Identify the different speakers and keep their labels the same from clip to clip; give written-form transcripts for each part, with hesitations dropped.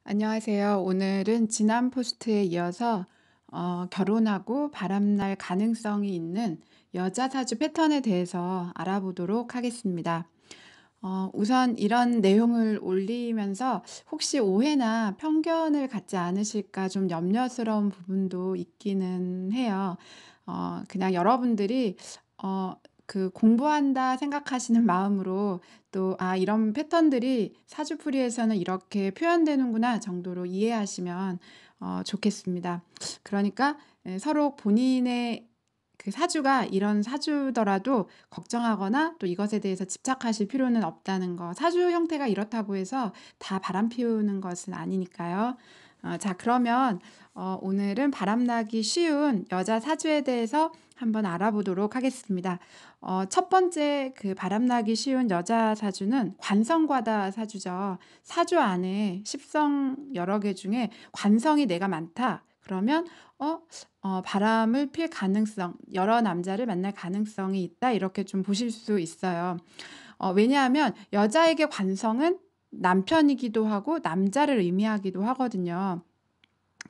Speaker 1: 안녕하세요. 오늘은 지난 포스트에 이어서 결혼하고 바람날 가능성이 있는 여자 사주 패턴에 대해서 알아보도록 하겠습니다. 우선 이런 내용을 올리면서 혹시 오해나 편견을 갖지 않으실까 좀 염려스러운 부분도 있기는 해요. 그냥 여러분들이 공부한다 생각하시는 마음으로 또 '아 이런 패턴들이 사주풀이에서는 이렇게 표현되는구나.' 정도로 이해하시면 좋겠습니다. 그러니까 서로 본인의 그 사주가 이런 사주더라도 걱정하거나 또 이것에 대해서 집착하실 필요는 없다는 거. 사주 형태가 이렇다고 해서 다 바람 피우는 것은 아니니까요. 자 그러면 오늘은 바람나기 쉬운 여자 사주에 대해서 한번 알아보도록 하겠습니다. 첫 번째 그 바람나기 쉬운 여자 사주는 관성과다 사주죠. 사주 안에 십성 여러 개 중에 관성이 내가 많다. 그러면 어 바람을 필 가능성, 여러 남자를 만날 가능성이 있다. 이렇게 좀 보실 수 있어요. 왜냐하면 여자에게 관성은 남편이기도 하고 남자를 의미하기도 하거든요.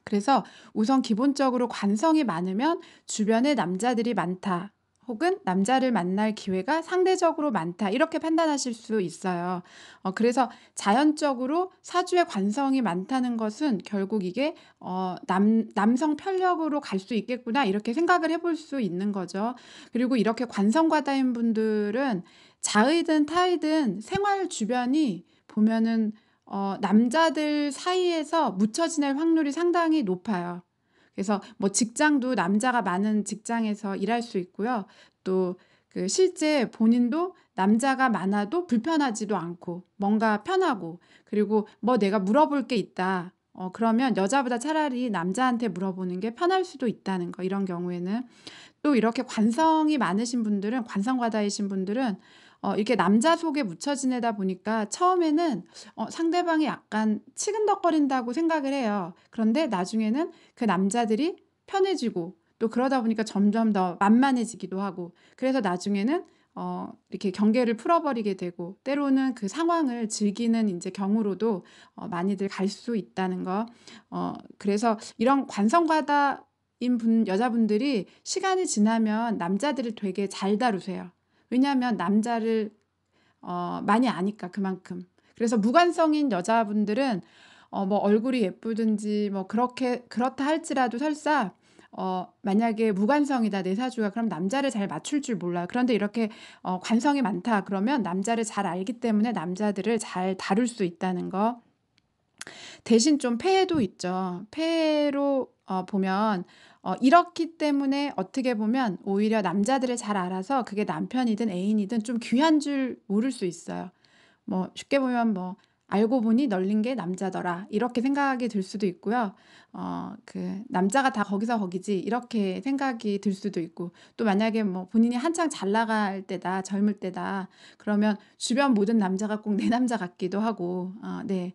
Speaker 1: 그래서 우선 기본적으로 관성이 많으면 주변에 남자들이 많다. 혹은 남자를 만날 기회가 상대적으로 많다. 이렇게 판단하실 수 있어요. 그래서 자연적으로 사주에 관성이 많다는 것은 결국 이게 남성 편력으로 갈 수 있겠구나. 이렇게 생각을 해볼 수 있는 거죠. 그리고 이렇게 관성과다인 분들은 자의든 타의든 생활 주변이 보면은 남자들 사이에서 묻혀 지낼 확률이 상당히 높아요. 그래서 뭐 직장도 남자가 많은 직장에서 일할 수 있고요. 또 그 실제 본인도 남자가 많아도 불편하지도 않고 뭔가 편하고, 그리고 뭐 내가 물어볼 게 있다. 그러면 여자보다 차라리 남자한테 물어보는 게 편할 수도 있다는 거, 이런 경우에는. 또 이렇게 관성이 많으신 분들은, 관성과다이신 분들은 이렇게 남자 속에 묻혀 지내다 보니까 처음에는 상대방이 약간 치근덕거린다고 생각을 해요. 그런데 나중에는 그 남자들이 편해지고, 또 그러다 보니까 점점 더 만만해지기도 하고, 그래서 나중에는 이렇게 경계를 풀어버리게 되고, 때로는 그 상황을 즐기는 이제 경우로도 많이들 갈 수 있다는 거. 그래서 이런 관성과다인 여자분들이 시간이 지나면 남자들을 되게 잘 다루세요. 왜냐하면 남자를 많이 아니까 그만큼. 그래서 무관성인 여자분들은 뭐 얼굴이 예쁘든지 뭐 그렇게 그렇다 할지라도 설사 만약에 무관성이다 내 사주가, 그럼 남자를 잘 맞출 줄 몰라요. 그런데 이렇게 관성이 많다 그러면 남자를 잘 알기 때문에 남자들을 잘 다룰 수 있다는 거. 대신 좀 폐해도 있죠. 폐해로 보면 이렇기 때문에 어떻게 보면 오히려 남자들을 잘 알아서 그게 남편이든 애인이든 좀 귀한 줄 모를 수 있어요. 뭐 쉽게 보면 뭐 '알고 보니 널린 게 남자더라.' 이렇게 생각이 들 수도 있고요. '남자가 다 거기서 거기지.' 이렇게 생각이 들 수도 있고, 또 만약에 뭐 본인이 한창 잘 나갈 때다, 젊을 때다, 그러면 주변 모든 남자가 꼭 내 남자 같기도 하고, 네.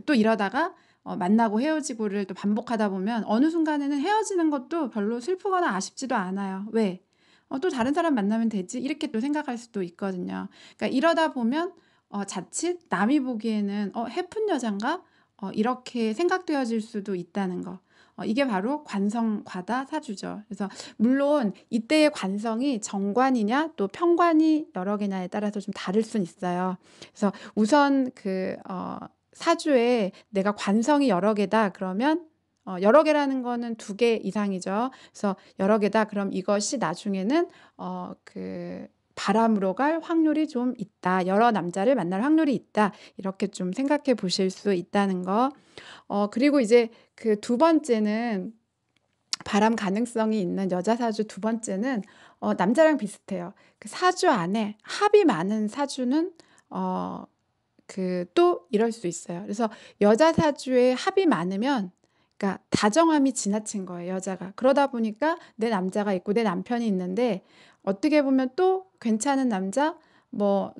Speaker 1: 또 이러다가 만나고 헤어지고를 또 반복하다 보면 어느 순간에는 헤어지는 것도 별로 슬프거나 아쉽지도 않아요. 왜? '또 다른 사람 만나면 되지.' 이렇게 또 생각할 수도 있거든요. 그러니까 이러다 보면 자칫 남이 보기에는 '해픈 여잔가?' 이렇게 생각되어질 수도 있다는 거. 이게 바로 관성과다 사주죠. 그래서 물론 이때의 관성이 정관이냐 또 편관이 여러 개냐에 따라서 좀 다를 순 있어요. 그래서 우선 사주에 내가 관성이 여러 개다 그러면, 여러 개라는 거는 두 개 이상이죠. 그래서 여러 개다 그럼 이것이 나중에는 바람으로 갈 확률이 좀 있다. 여러 남자를 만날 확률이 있다. 이렇게 좀 생각해 보실 수 있다는 거. 그리고 이제 그 두 번째는, 바람 가능성이 있는 여자 사주 두 번째는 남자랑 비슷해요. 그 사주 안에 합이 많은 사주는 또 이럴 수 있어요. 그래서 여자 사주에 합이 많으면, 그러니까 다정함이 지나친 거예요, 여자가. 그러다 보니까 내 남자가 있고 내 남편이 있는데 어떻게 보면 또 괜찮은 남자, 뭐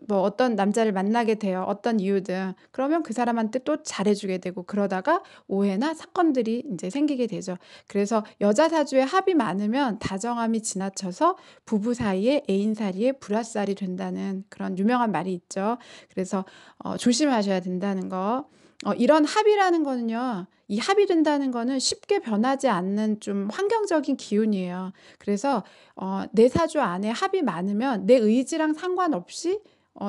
Speaker 1: 어떤 남자를 만나게 돼요, 어떤 이유든. 그러면 그 사람한테 또 잘해 주게 되고, 그러다가 오해나 사건들이 인제 생기게 되죠. 그래서 여자 사주에 합이 많으면 다정함이 지나쳐서 부부 사이에 애인살이에 불화살이 된다는 그런 유명한 말이 있죠. 그래서 조심하셔야 된다는 거. 이런 합이라는 거는요. 이 합이 된다는 거는 쉽게 변하지 않는 좀 환경적인 기운이에요. 그래서 내 사주 안에 합이 많으면 내 의지랑 상관없이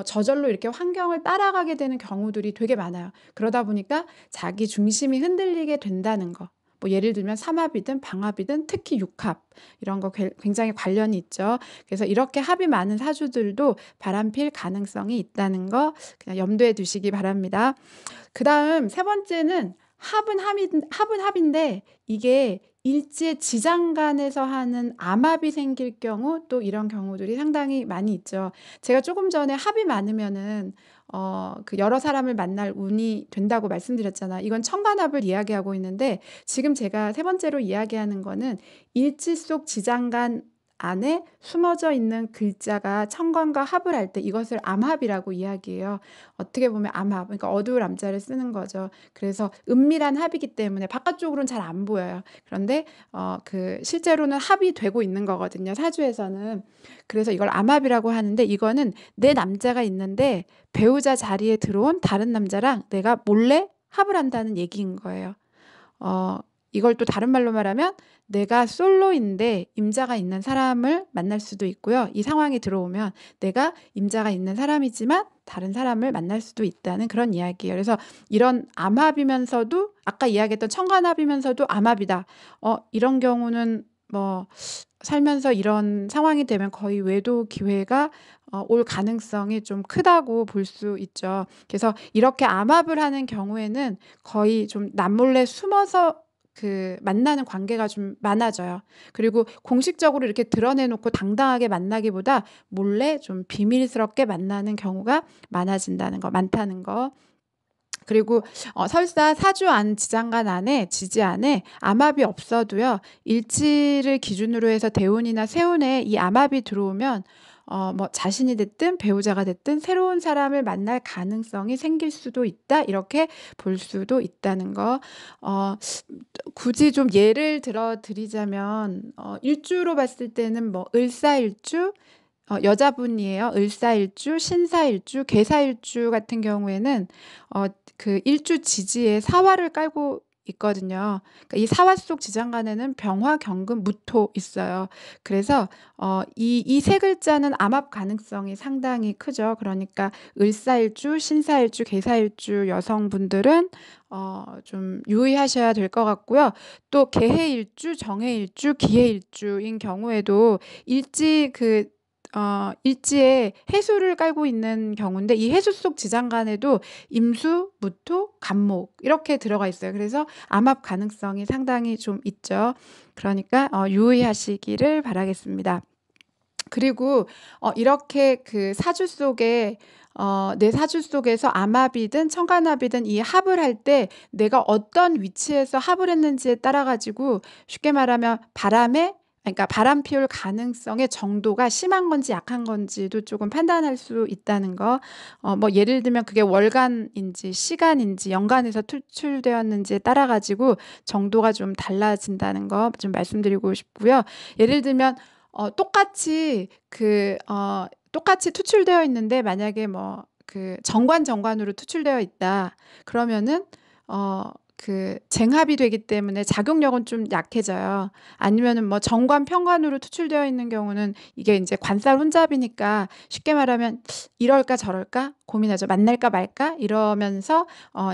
Speaker 1: 저절로 이렇게 환경을 따라가게 되는 경우들이 되게 많아요. 그러다 보니까 자기 중심이 흔들리게 된다는 거. 뭐 예를 들면 삼합이든 방합이든 특히 육합 이런 거 굉장히 관련이 있죠. 그래서 이렇게 합이 많은 사주들도 바람필 가능성이 있다는 거 그냥 염두에 두시기 바랍니다. 그다음 세 번째는 합은 합인데 이게 일지의 지장간에서 하는 암합이 생길 경우 또 이런 경우들이 상당히 많이 있죠. 제가 조금 전에 합이 많으면은 그 여러 사람을 만날 운이 된다고 말씀드렸잖아요. 이건 천간합을 이야기하고 있는데 지금 제가 세 번째로 이야기하는 거는 일지 속 지장간 안에 숨어져 있는 글자가 천간과 합을 할 때 이것을 암합이라고 이야기해요. 어떻게 보면 암합, 그러니까 어두울 암자를 쓰는 거죠. 그래서 은밀한 합이기 때문에 바깥쪽으로는 잘 안 보여요. 그런데 그 실제로는 합이 되고 있는 거거든요, 사주에서는. 그래서 이걸 암합이라고 하는데 이거는 내 남자가 있는데 배우자 자리에 들어온 다른 남자랑 내가 몰래 합을 한다는 얘기인 거예요. 어 이걸 또 다른 말로 말하면 내가 솔로인데 임자가 있는 사람을 만날 수도 있고요. 이 상황이 들어오면 내가 임자가 있는 사람이지만 다른 사람을 만날 수도 있다는 그런 이야기예요. 그래서 이런 암합이면서도 아까 이야기했던 천간합이면서도 암합이다. 이런 경우는 뭐 살면서 이런 상황이 되면 거의 외도 기회가 올 가능성이 좀 크다고 볼 수 있죠. 그래서 이렇게 암합을 하는 경우에는 거의 좀 남몰래 숨어서 그 만나는 관계가 좀 많아져요. 그리고 공식적으로 이렇게 드러내 놓고 당당하게 만나기보다 몰래 좀 비밀스럽게 만나는 경우가 많아진다는 거, 많다는 거. 그리고 설사 사주 안 지장간 안에 지지 안에 암합이 없어도요. 일지를 기준으로 해서 대운이나 세운에 이 암합이 들어오면 뭐 자신이 됐든 배우자가 됐든 새로운 사람을 만날 가능성이 생길 수도 있다. 이렇게 볼 수도 있다는 거. 굳이 좀 예를 들어 드리자면 일주로 봤을 때는 뭐 을사일주 여자분이에요. 을사일주, 신사일주, 계사일주 같은 경우에는 그 일주 지지에 사화를 깔고 있거든요. 그러니까 이 사화 속 지장간에는 병화, 경금, 무토 있어요. 그래서 이 세 글자는 암합 가능성이 상당히 크죠. 그러니까 을사일주, 신사일주, 계사일주 여성분들은 좀 유의하셔야 될 것 같고요. 또 계해일주, 정해일주, 기해일주인 경우에도 일지에 해수를 깔고 있는 경우인데 이 해수 속 지장간에도 임수, 무토, 간목 이렇게 들어가 있어요. 그래서 암합 가능성이 상당히 좀 있죠. 그러니까 유의하시기를 바라겠습니다. 그리고 이렇게 그 사주 속에 내 사주 속에서 암합이든 천간합이든 이 합을 할 때 내가 어떤 위치에서 합을 했는지에 따라 가지고 쉽게 말하면 그러니까 바람 피울 가능성의 정도가 심한 건지 약한 건지도 조금 판단할 수 있다는 거. 뭐 예를 들면 그게 월간인지 시간인지 연간에서 투출되었는지에 따라 가지고 정도가 좀 달라진다는 거 좀 말씀드리고 싶고요. 예를 들면 똑같이 투출되어 있는데 만약에 뭐 그 정관으로 투출되어 있다. 그러면은 그 쟁합이 되기 때문에 작용력은 좀 약해져요. 아니면은 뭐 정관, 편관으로 투출되어 있는 경우는 이게 이제 관살 혼잡이니까 쉽게 말하면 이럴까 저럴까 고민하죠. 만날까 말까 이러면서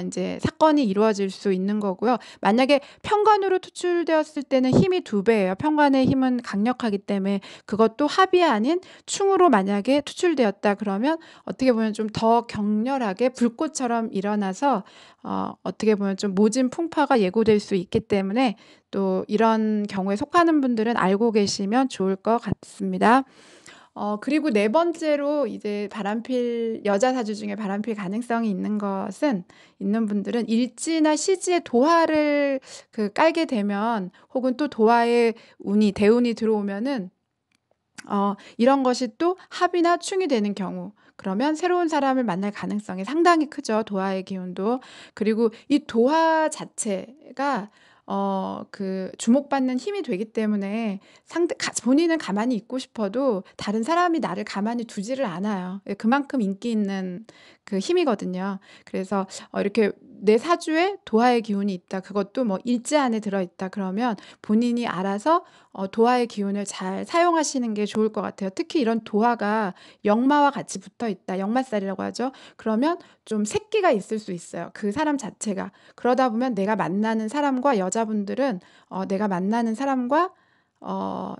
Speaker 1: 이제 사건이 이루어질 수 있는 거고요. 만약에 편관으로 투출되었을 때는 힘이 2배예요. 편관의 힘은 강력하기 때문에 그것도 합이 아닌 충으로 만약에 투출되었다 그러면 어떻게 보면 좀 더 격렬하게 불꽃처럼 일어나서 어떻게 보면 좀 모진 풍파가 예고될 수 있기 때문에 또 이런 경우에 속하는 분들은 알고 계시면 좋을 것 같습니다. 그리고 네 번째로 이제 여자 사주 중에 바람필 가능성이 있는 분들은 일지나 시지에 도화를 깔게 되면 혹은 또 도화에 대운이 들어오면은 이런 것이 또 합이나 충이 되는 경우 그러면 새로운 사람을 만날 가능성이 상당히 크죠. 도화의 기운도. 그리고 이 도화 자체가 그 주목받는 힘이 되기 때문에 본인은 가만히 있고 싶어도 다른 사람이 나를 가만히 두지를 않아요. 그만큼 인기 있는 그 힘이거든요. 그래서 이렇게 내 사주에 도화의 기운이 있다. 그것도 뭐 일지 안에 들어있다. 그러면 본인이 알아서 도화의 기운을 잘 사용하시는 게 좋을 것 같아요. 특히 이런 도화가 역마와 같이 붙어 있다. 역마살이라고 하죠. 그러면 좀 색기가 있을 수 있어요. 그 사람 자체가. 그러다 보면 내가 만나는 사람과 여자분들은 내가 만나는 사람과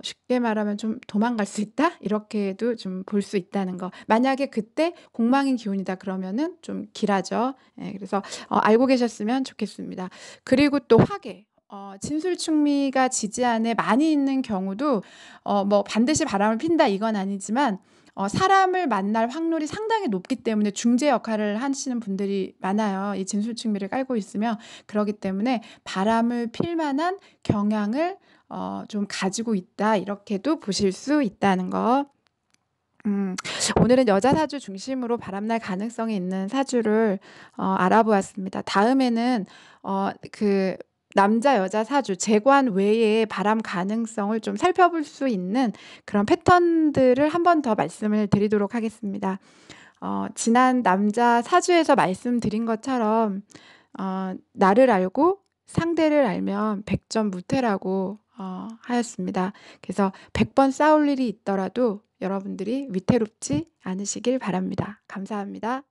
Speaker 1: 쉽게 말하면 좀 도망갈 수 있다? 이렇게도 좀 볼 수 있다는 거. 만약에 그때 공망인 기운이다 그러면은 좀 길하죠. 예, 그래서 알고 계셨으면 좋겠습니다. 그리고 또 화계. 진술충미가 지지 안에 많이 있는 경우도 뭐 반드시 바람을 핀다 이건 아니지만 사람을 만날 확률이 상당히 높기 때문에 중재 역할을 하시는 분들이 많아요. 이 진술충미를 깔고 있으면. 그러기 때문에 바람을 필 만한 경향을 좀 가지고 있다 이렇게도 보실 수 있다는 거. 오늘은 여자 사주 중심으로 바람날 가능성이 있는 사주를 알아보았습니다. 다음에는 그 남자 여자 사주 재관 외에 바람 가능성을 좀 살펴볼 수 있는 그런 패턴들을 한 번 더 말씀을 드리도록 하겠습니다. 지난 남자 사주에서 말씀드린 것처럼 나를 알고 상대를 알면 100점 무태라고 하였습니다. 그래서 100번 싸울 일이 있더라도 여러분들이 위태롭지 않으시길 바랍니다. 감사합니다.